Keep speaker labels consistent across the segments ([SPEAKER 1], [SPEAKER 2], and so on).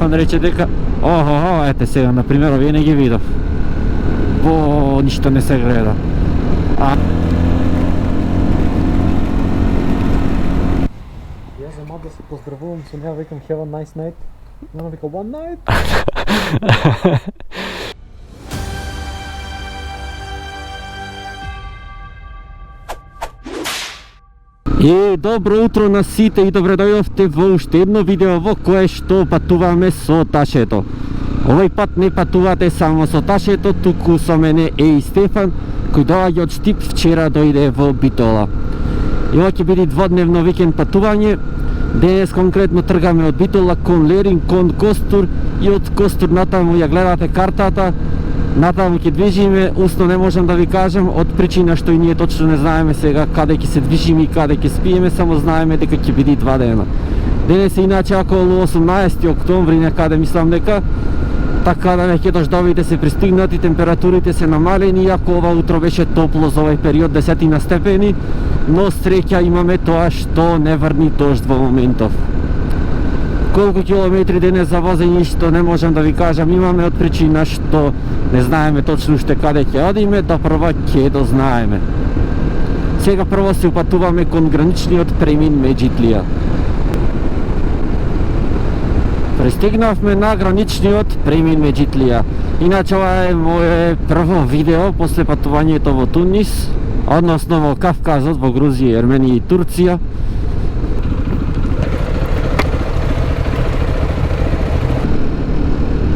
[SPEAKER 1] Стефан рече дека ете сега, например, овие не ги видов. Ништо не се гледа.
[SPEAKER 2] Јас за да се поздравувам со неа, викам have a nice night. Она вика one night.
[SPEAKER 1] Добро утро на сите и добре дојдовте во уште едно видео во кое што патуваме со Ташето. Овој пат не патувате само со Ташето, туку со мене е и Стефан, кој доаѓа од Штип, вчера дојде во Битола. И ова ќе биде дводневно викенд патување. Денес конкретно тргаме од Битола кон Лерин, кон Костур и од Костур натаму ја гледате картата. Натаму ќе движиме, усно не можам да ви кажам, од причина што и ние точно не знаеме сега каде ќе се движиме и каде ќе спиеме, само знаеме дека ќе биде 2 дена. Денес е иначе околу 18 октомври некаде, мислам дека, така да веќе дождовите се пристигнати, температурите се намалени, иако ова утро беше топло за овој период, 10 степени, но среќа имаме тоа што не врни дожд во моментов. Колку километри денес за возење што не можам да ви кажам, имаме од причина што не знаеме точно уште каде ќе одиме, да прво ќе дознаеме. Сега прво се упатуваме кон граничниот премин Меджитлија. Пристигнавме на граничниот премин Меджитлија. Иначе ова е моје прво видео после патувањето во Тунис, односно во Кавказот, во Грузија, Ерменија и Турција.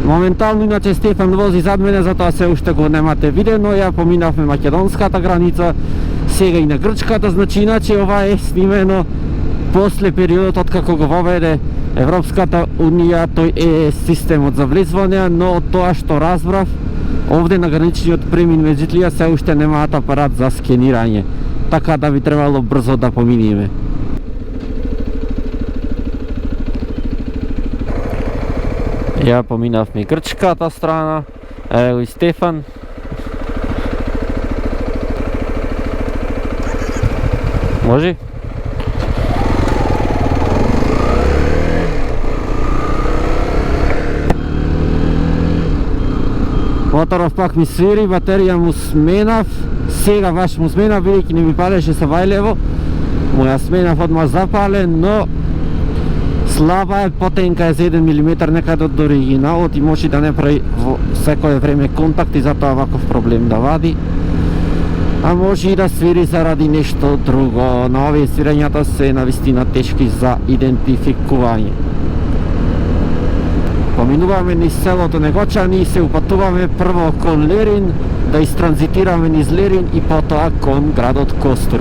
[SPEAKER 1] Моментално, иначе Стефан вози зад мене, затоа се уште го немате видено, ја поминавме македонската граница, сега и на грчката, значи иначе ова е снимено после периодот откако го воведе Европската Унија, тој е системот за влезвање, но од тоа што разбрав, овде на граничниот премин Меджитлија се уште немаат апарат за скенирање, така да би требало брзо да поминиме. Ја поминавме грчката страна, ево и Стефан. Може? Моторов пак ми свири, батерија му сменав, сега баш му сменав, бидејќи не ми палеше со вајлево, му ја сменав одма запален, но слаба е, потенка е за 1 мм некаде од оригиналот и може да не прави во секое време контакт и затоа ваков проблем да вади. А може и да свири заради нешто друго, но овие свирењата се навистина тешки за идентификување. Поминуваме низ селото Негочани и се упатуваме прво кон Лерин, да истранзитираме низ Лерин и потоа кон градот Костур.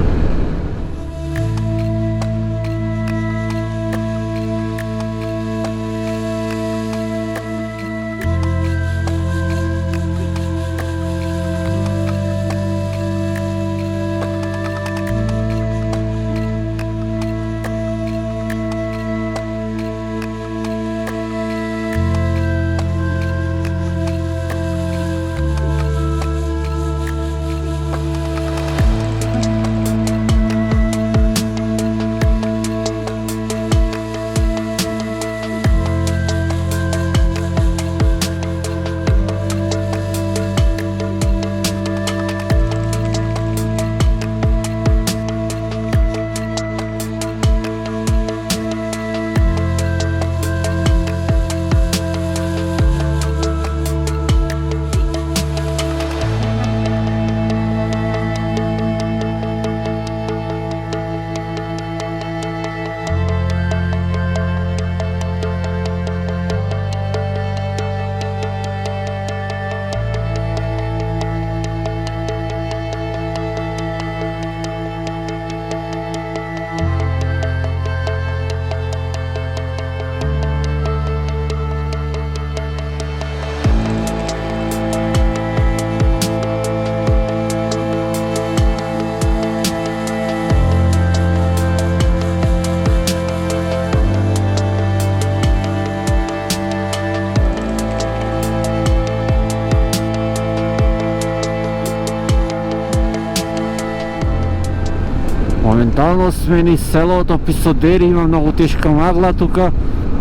[SPEAKER 1] Моментално сме низ селото Писодери, има многу тешка магла тука,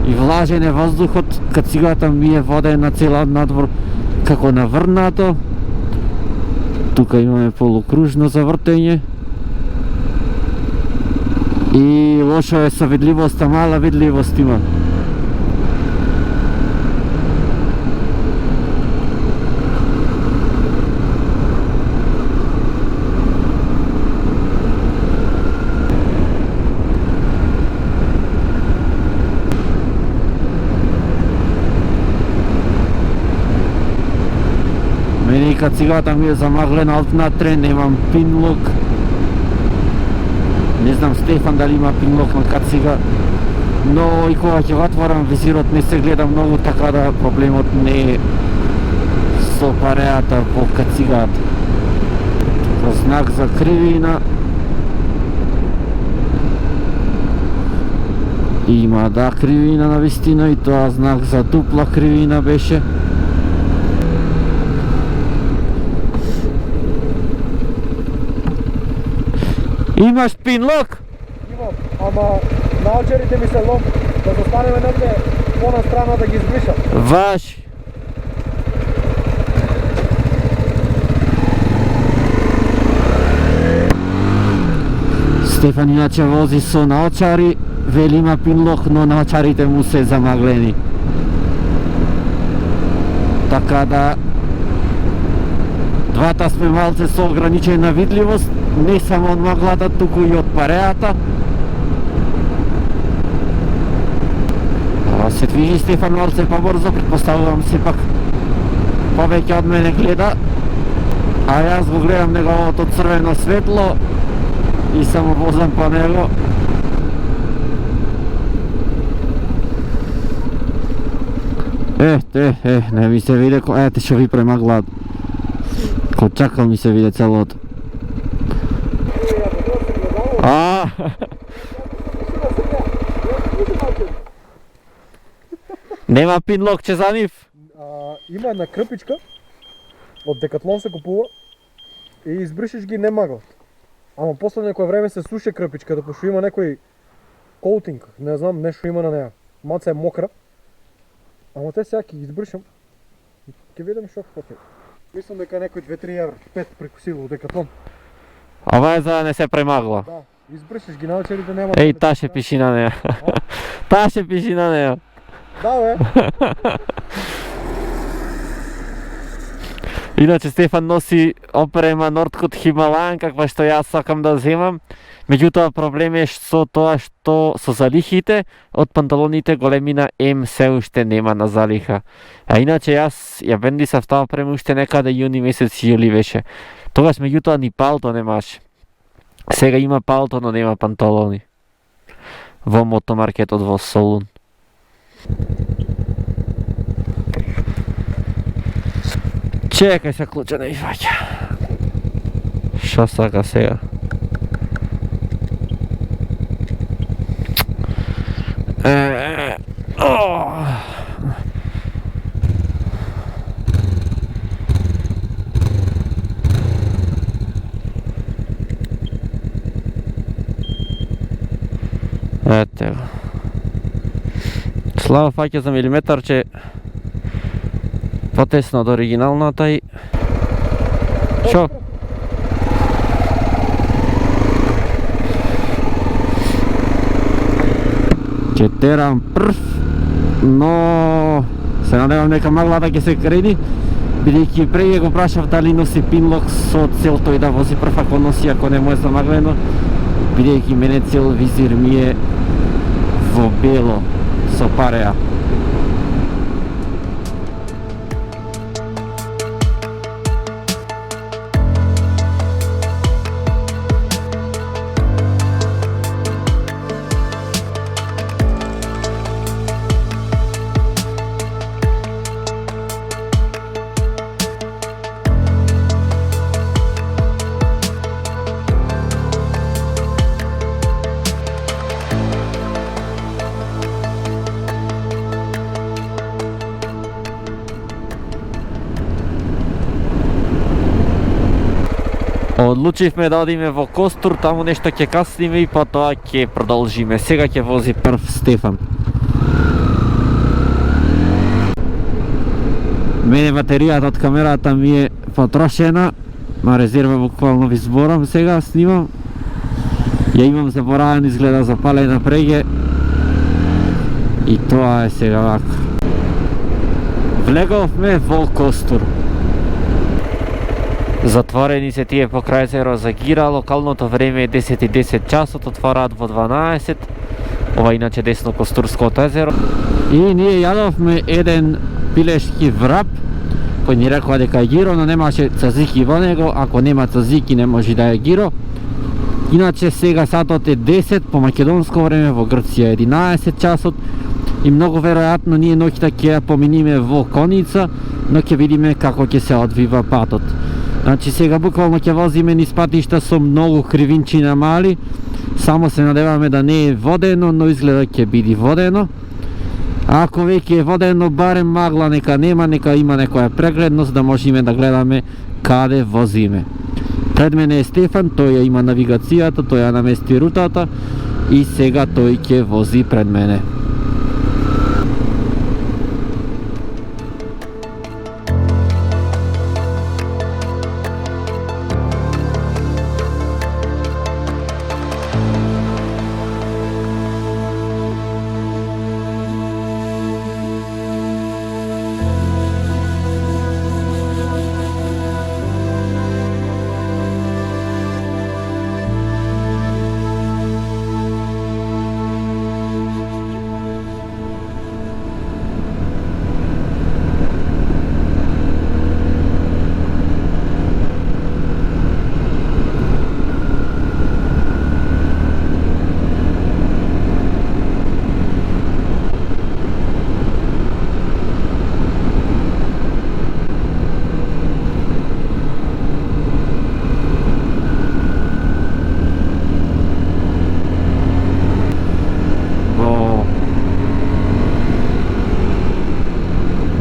[SPEAKER 1] и влажен е воздухот, кацигата ми е водена цела надвор како наврнато. Тука имаме полукружно завртење. И лошо е со видливоста, мала видливост има. Мене и кацигата ми е замаглена отнатре, немам пинлок. Не знам Стефан дали има пинлок на кацига, но и кога ќе го отворам визирот не се гледа многу, така да проблемот не е со пареата во кацигата. Знак за кривина. Има да кривина на вистина и тоа знак за дупла кривина беше. Имаш пинлок?
[SPEAKER 2] Имам, ама наочарите ми се лом, да застанеме негде пона страна да ги избришам.
[SPEAKER 1] Ваш. Стефан иначе вози со наочари, вели има пинлок, но наочарите му се замаглени. Така да двата сме малце со ограничена видливост, не само од маглата, туку и од пареата. Се движи Стефан малце побрзо, предпоставувам сепак повеќе од мене гледа, а јас го гледам неговото црвено светло и само возам по него. Не ми се виде, ете што ви премаглат. Ко чакал ми се виде целото. Нема пинлокче за нив?
[SPEAKER 2] Има една крпичка, од Декатлон се купува и избришиш ги не маглат. Ама после некој време се суше крпичката, пошто има некој коутинг, не знам, нешто има на неа. Маца е мокра. Ама те сега ќе ги избришам. Ќе видам што ќе. Мислам дека некој 2-3 евра, 5 преку силу Декатлон.
[SPEAKER 1] Ова е за да не се премагла.
[SPEAKER 2] Да, избришиш ги научарите нема.
[SPEAKER 1] Еј, таа ше пиши на неа. Таа ше пиши на неа.
[SPEAKER 2] Да, бе.
[SPEAKER 1] Иначе Стефан носи опрема Нордкот Хималајан, каква што јас сакам да земам. Меѓутоа проблем е со тоа што со залихите од панталоните големина М се уште нема на залиха. А иначе јас ја бендисав таа опрема уште некаде јуни месец, јули беше. Тогаш меѓутоа ни палто немаше. Сега има палто, но нема панталони. Во мотомаркетот во Солун. Чекај се, клуча не ми фаќа. Шо сака сега? Ете го. Слава фаќа за милиметарче потесно од оригиналната и... Шо? Ќе терам прв, но се надевам дека маглата ќе се креди, бидејќи преќе го прашав дали носи пинлок со цел тој да вози прв, ако носи, ако не му е замаглено, бидејќи мене цел визир ми е во бело со пареа. Одлучивме да одиме во Костур, таму нешто ќе касниме и потоа ќе продолжиме. Сега ќе вози прв Стефан. Мене батеријата од камерата ми е потрошена, на резерва буквално ви зборам сега, снимам. Ја имам заборавен, изгледа запалена преге. И тоа е сега вака. Влеговме во Костур. Затворени се тие покрај езеро за Гира, локалното време е 10:10 часот, отвораат во 12. Ова иначе десно Костурското езеро. И ние јадовме еден пилешки враб, кој ни рекоа дека е гиро, но немаше цазики во него, ако нема цазики не може да е гиро. Иначе сега сатот е 10 по македонско време, во Грција 11 часот и многу веројатно ние ноќта ќе ја поминиме во Коница, но ќе видиме како ќе се одвива патот. Значи сега буквално ќе возиме низ патишта со многу кривинчина мали, само се надеваме да не е водено, но изгледа ќе биде водено. А ако веќе е водено, барем магла нека нема, нека има некоја прегледност да можеме да гледаме каде возиме. Пред мене е Стефан, тој ја има навигацијата, тој ја намести рутата и сега тој ќе вози пред мене.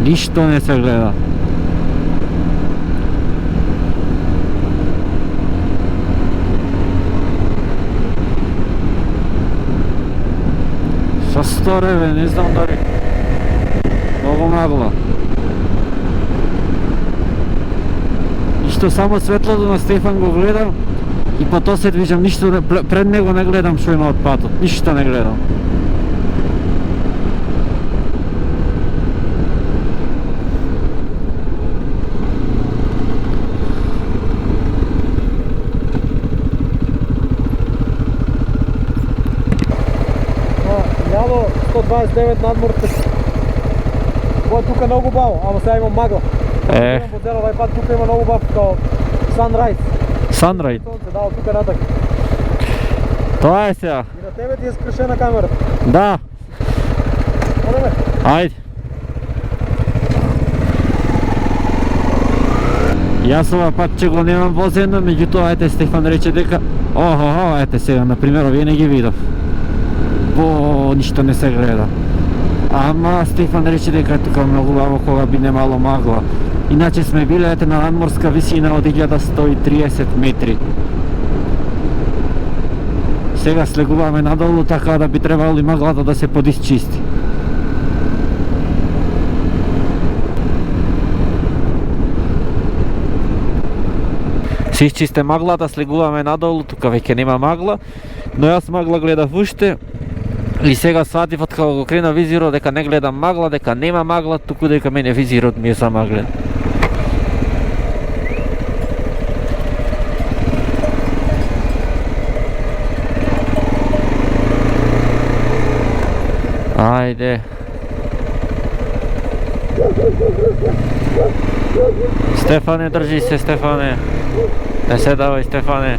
[SPEAKER 1] Ништо не се гледа. Што сторе бе, не знам дали. Многу магла. Ништо, само светлото на Стефан го гледам и по тоа се движам, ништо пред него не гледам што има од патот, ништо не гледам.
[SPEAKER 2] Јадо 129 надморци. Ова тука многу баво, ама сега имам магла. Имам водел овај пат, тука има многу бав као Sunrise.
[SPEAKER 1] Sunrise?
[SPEAKER 2] Да, од тука натак.
[SPEAKER 1] Тоа е сега.
[SPEAKER 2] И на тебе ти е скршена камерата.
[SPEAKER 1] Да.
[SPEAKER 2] Одеме.
[SPEAKER 1] Ајде. Јас ова пат че го немам возено, меѓутоа ете Стефан рече дека ете сега, например, овие не ги видов. Ништо не се гледа. Ама Стефан рече дека тука многу баво кога би немало магла. Иначе сме биле ете на надморска висина од 1130 метри. Сега слегуваме надолу, така да би требало и маглата да се подисчисти. Се исчисте маглата, слегуваме надолу, тука веќе нема магла, но јас магла гледав уште. И сега сватив од кога го крена визирот дека не гледам магла, дека нема магла, туку дека мене визирот ми е замаглен. Ајде. Стефане, држи се, Стефане. Не се давај, Стефане.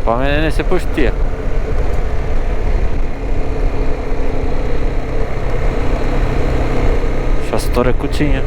[SPEAKER 1] Па мене не се пушти тие. Шо сторе кучиња?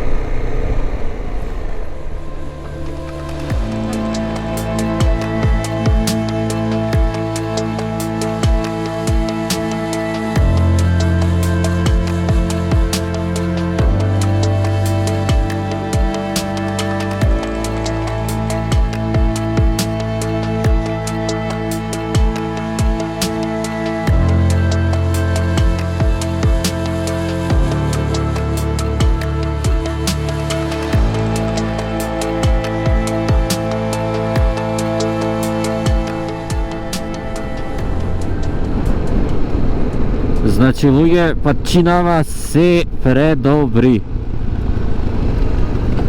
[SPEAKER 1] Значи луѓе, патчинава се предобри.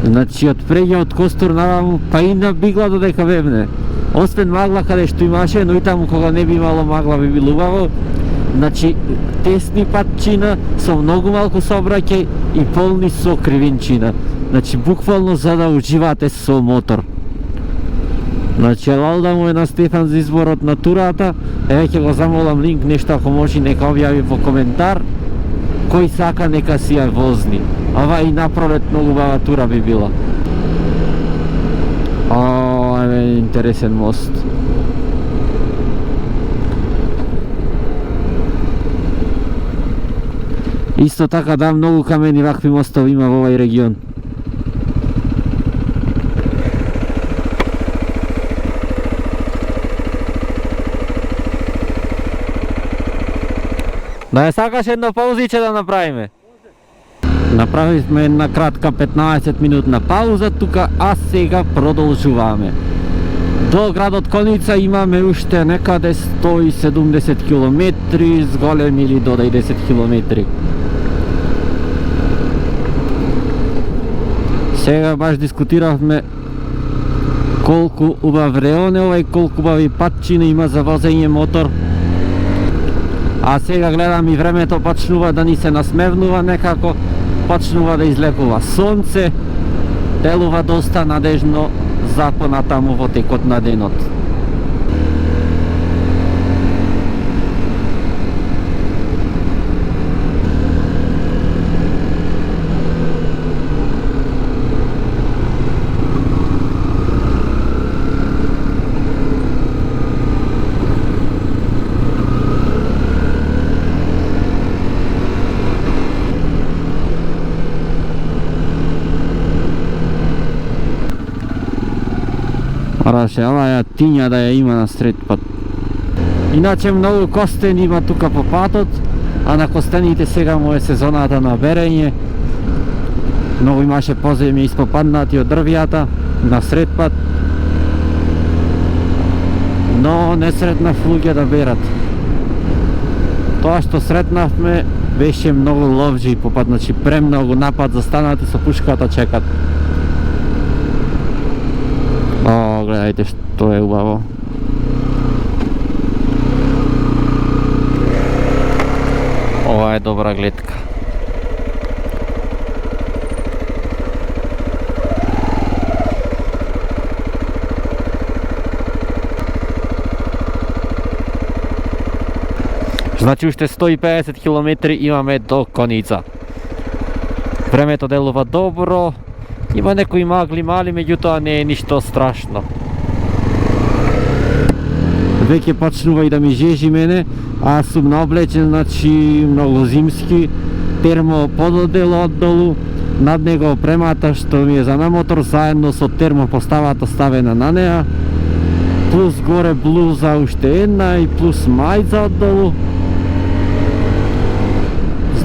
[SPEAKER 1] Значи од преѓа од Костур наваму, па и на Бигла додека вебне. Освен магла каде што имаше, но и таму кога не би имало магла би било убаво. Значи тесни патчина со многу малку сообраќај и полни со кривинчина. Значи буквално за да уживате со мотор. Значи лалда му е на Стефан за изборот на турата. Еве ќе го замолам линк, нешто ако може нека објави во коментар. Кој сака нека си ја возни. Ова и напролет многу убава тура би била. Еве интересен мост. Исто така да, многу камени вакви мостови има во овој регион. Да ја сакаш едно паузиче да направиме? Направивме една кратка 15 минутна пауза тука, а сега продолжуваме. До градот Коница имаме уште некаде 170 километри, зголем или додај 10 километри. Сега баш дискутиравме колку убав реон е овај, колку убави патчина има за возење мотор. А сега гледам и времето почнува да ни се насмевнува некако, почнува да излепува сонце, делува доста надежно за понатаму во текот на денот. Мораше оваа тиња да ја има на сред пат. Иначе многу костени има тука по патот, а на костените сега му е сезоната на берење. Многу имаше поземје испопаднати од дрвијата на сред пат. Но не сретнав луѓе да берат. Тоа што сретнавме беше многу ловџи по пат, значи премногу напад застанати со пушката чекат. Гледајте што е убаво. Ова е добра гледка. Значи уште 150 километри имаме до Коница. Времето делува добро. Има некои магли мали, меѓутоа не е ништо страшно. Веќе почнува и да ми жежи мене, а сум наоблечен, значи многу зимски, термопододел оддолу, над него опремата што ми е за на мотор, заедно со термопоставата ставена на неа, плюс горе блуза уште една и плюс мајца оддолу.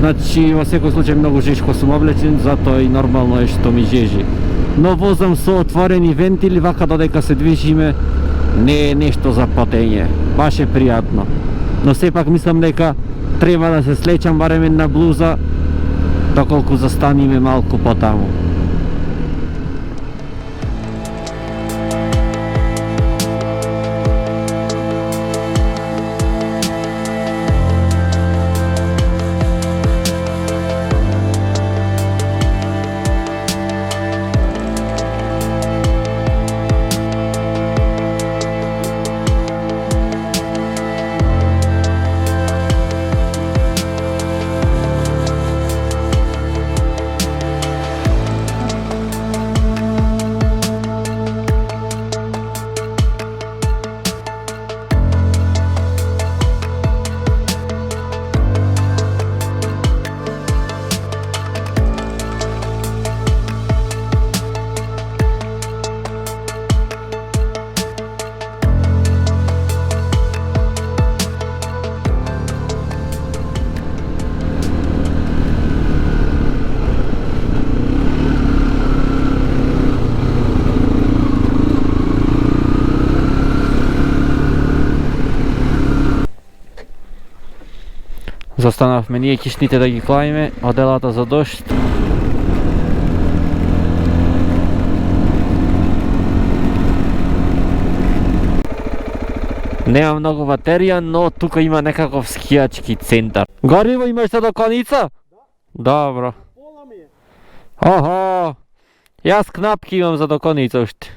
[SPEAKER 1] Значи, во секој случај многу жешко сум облечен, затоа и нормално е што ми жежи. Но возам со отворени вентили, вака додека се движиме, не е нешто за потење, баш е пријатно. Но сепак мислам дека треба да се слечам барем една блуза, доколку застаниме малку потаму. Застанавме ние кишните да ги клаиме оделата за дожд. Нема многу батерија, но тука има некаков скијачки центар. Гориво имаш за до коница? Добро.
[SPEAKER 2] Пола ми е.
[SPEAKER 1] Охо! Јас кнапки имам за до коница уште.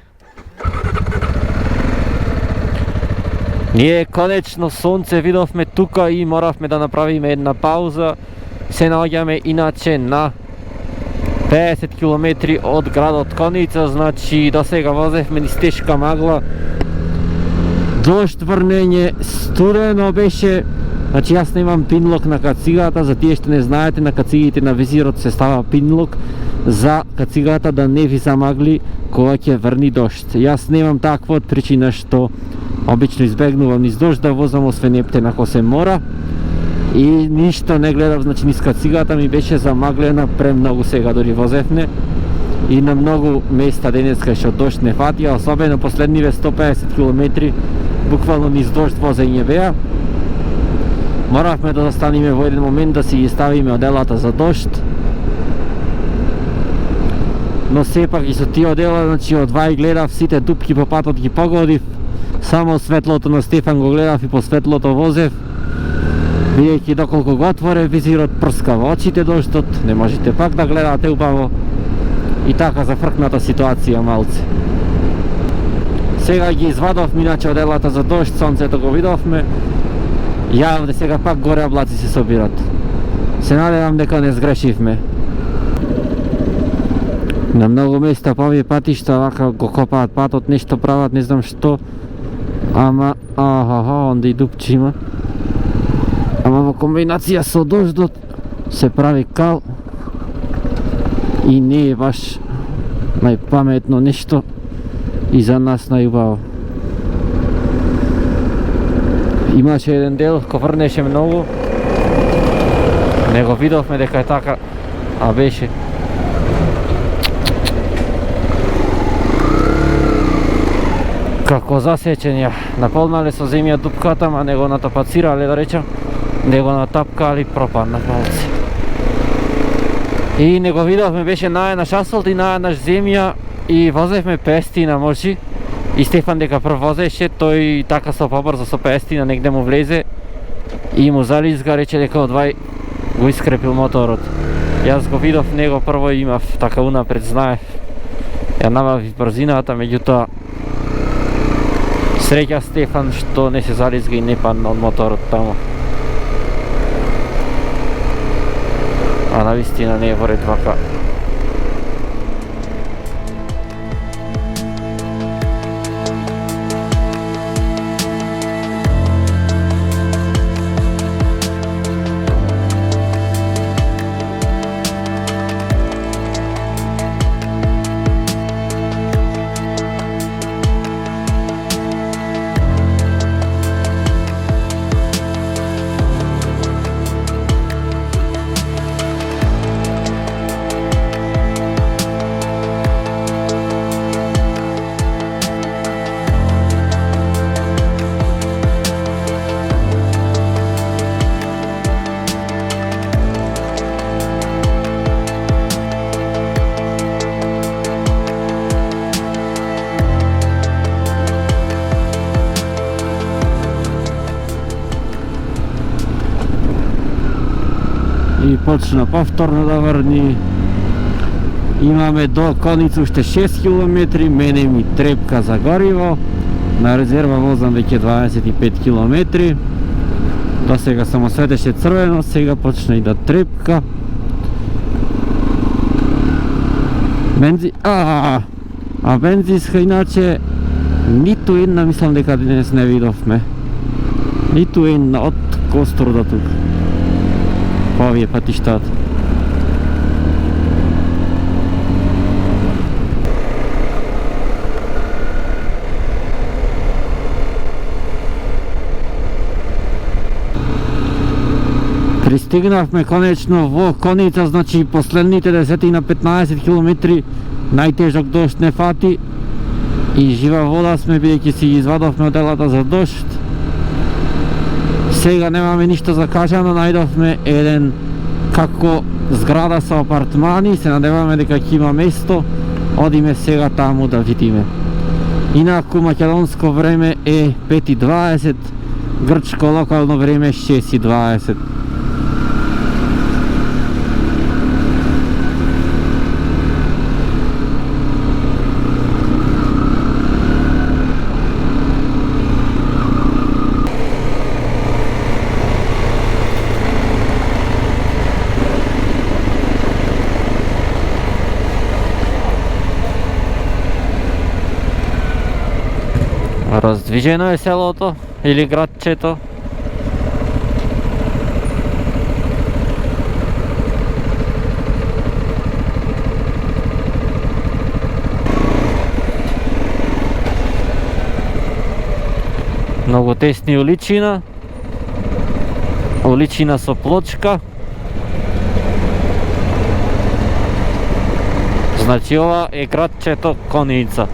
[SPEAKER 1] Ние конечно сонце видовме тука и моравме да направиме една пауза. Се наоѓаме иначе на 50 км од градот Коница, значи до сега возевме низ тешка магла. Дожд, врнење, студено беше. Значи јас немам пинлок на кацигата, за тие што не знаете, на кацигите на визирот се става пинлок за кацигата да не ви замагли кога ќе врни дожд. Јас немам такво од причина што обично избегнувам низ дожд да возам освен ептен ако се мора. И ништо не гледав, значи низ кацигата ми беше замаглена премногу сега дори возевме. И на многу места денеска што дожд не фатија, особено последниве 150 км буквално низ дожд возење беа. Моравме да застаниме во еден момент да си ги ставиме оделата за дожд. Но сепак и со тие одела, значи од вај гледав сите дупки по патот ги погодив. Само светлото на Стефан го гледав и по светлото возев. Бидејќи доколку го отворе визирот прска во очите дождот, не можете пак да гледате убаво. И така зафркната ситуација малце. Сега ги извадовме иначе оделата за дожд, сонцето го видовме. Јавде сега пак горе облаци се собират. Се надевам дека не сгрешивме. На многу места по овие патишта вака го копаат патот, нешто прават, не знам што. Ама, онде и дупче има. Ама во комбинација со дождот се прави кал. И не е баш најпаметно нешто. И за нас најубаво. Имаше еден дел кој врнеше многу. Не го видовме дека е така, а беше. Како засечен ја. Наполнале со земја дупката, ма не го натапацирале, да речам. Не го натапкали, пропадна малце. И не го видовме, беше наеднаш асфалт и наеднаш земја. И возевме 500 можи. И Стефан дека прв возеше, тој така со побрзо со 500 негде му влезе и му зализга, рече дека одвај го искрепил моторот. Јас го видов него прво и имав така унапред, знаев. Ја набавив брзината, меѓутоа среќа Стефан што не се зализга и не падна од моторот таму. А навистина не е во ред вака. И почна повторно да врни. Имаме до Коница уште 6 км, мене ми трепка за гориво. На резерва возам веќе 25 км. До сега само светеше црвено, сега почна и да трепка. Бензинска иначе ниту една мислам дека денес не видовме. Ниту една од Костур до тука. По овие патиштата. Пристигнавме конечно во Коница, значи последните 10 на 15 км најтежок дожд не фати и жива вода сме, бидејќи си ги извадовме оделата за дожд. Сега немаме ништо закажано, најдовме еден како зграда со апартмани, се надеваме дека ќе има место, одиме сега таму да видиме. Инаку македонско време е 5:20, грчко локално време 6:20. Раздвижено е селото или градчето. Многу тесни уличина. Уличина со плочка. Значи ова е градчето Коница.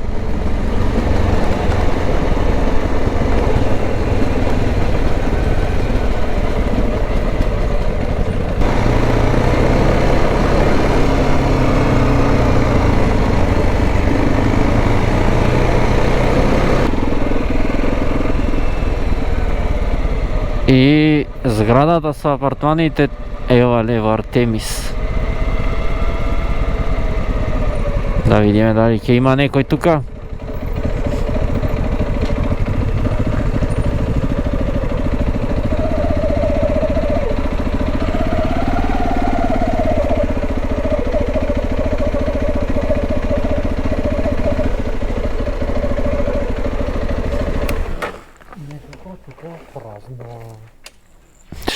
[SPEAKER 1] И зградата со апартманите е ова лево Артемис. Да видиме дали ќе има некој тука.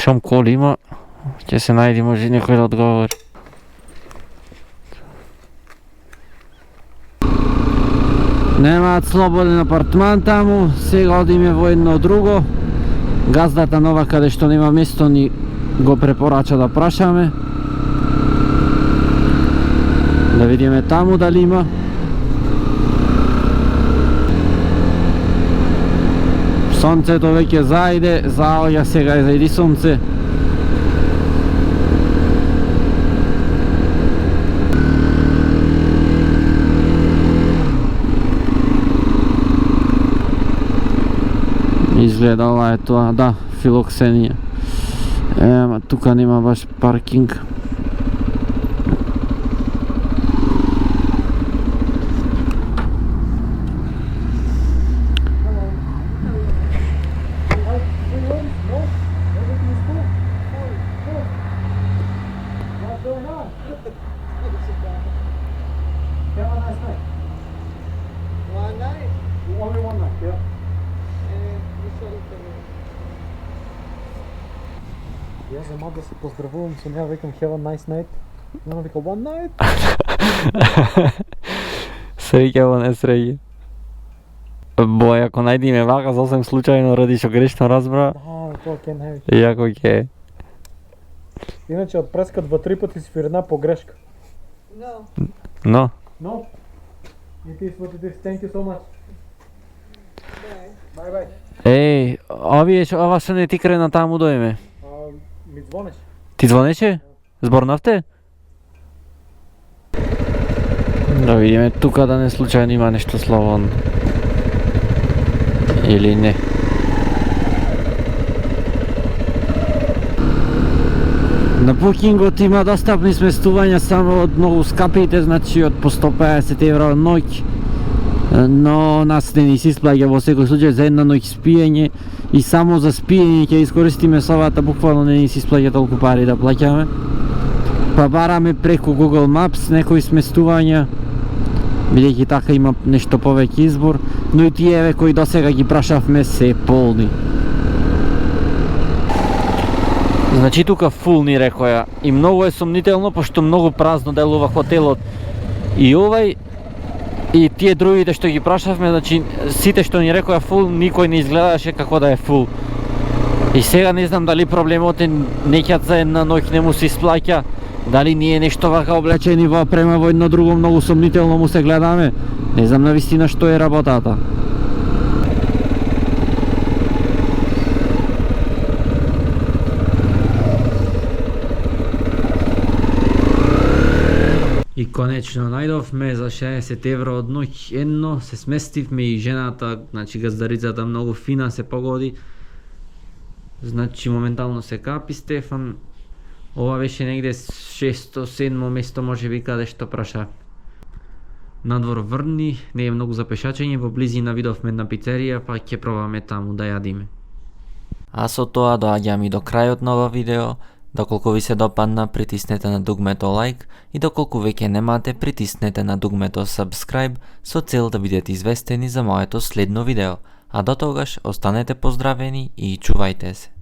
[SPEAKER 1] Шум коли има, ќе се најди може некој да одговори. Немаат слободен апартман таму, сега одиме во едно друго. Газдата нова каде што нема место ни го препорача да прашаме. Да видиме таму дали има. Сонцето веќе заиде, заоѓа сега и заиди сонце. Изгледа ова е тоа, да, Филоксенија. Ема, тука нема баш паркинг.
[SPEAKER 2] Јас за да се поздравувам со неа, викам have a nice night. Она вика one night.
[SPEAKER 1] Среќа во несреќа. Бој, ако најдиме вака сосем случајно ради што грешно разбра.
[SPEAKER 2] Да, тоа ќе најдеш.
[SPEAKER 1] Иако ќе.
[SPEAKER 2] Иначе од преска 2-3 пати свирна погрешка.
[SPEAKER 1] Но.
[SPEAKER 2] No. It is what it is. Thank you so much. Bye bye.
[SPEAKER 1] Еј, ова што не ти крена таму доиме.
[SPEAKER 2] Ми звонеш?
[SPEAKER 1] Ти звонеше? Зборнавте? Да видиме тука да не случајно има нешто слободно. Или не. На букингот има достапни сместувања само од многу скапите, значи од по 150 евра ноќ. Но нас не ни се исплаќа во секој случај за една ноќ спиење и само за спиење ќе искористиме совата, буквално не ни се исплаќа толку пари да плаќаме. Па бараме преку Google Maps некои сместувања, бидејќи така има нешто повеќе избор, но и тие кои досега ги прашавме се полни. Значи тука фул ни рекоја и многу е сомнително пошто многу празно делува хотелот и овај и тие другите што ги прашавме, значи сите што ни рекоја фул, никој не изгледаше како да е фул. И сега не знам дали проблемот е неќат за една ноќ не му се исплаќа, дали ние нешто вака облечени во опрема во едно друго многу сомнително му се гледаме. Не знам навистина што е работата.
[SPEAKER 3] Конечно, најдовме за 60 евро од ноќ едно, се сместивме и жената, значи газдарицата многу фина се погоди. Значи моментално се капи Стефан. Ова беше негде 6-7 место можеби каде што праша. Надвор Врни, не е многу за пешачење, во близина видовме една пицерија, па ќе пробаме таму да јадиме.
[SPEAKER 4] А со тоа доаѓаме и до крајот на ова видео. Доколку ви се допадна, притиснете на дугмето лайк и доколку веќе немате, притиснете на дугмето subscribe со цел да бидете известени за моето следно видео. А до тогаш останете поздравени и чувајте се.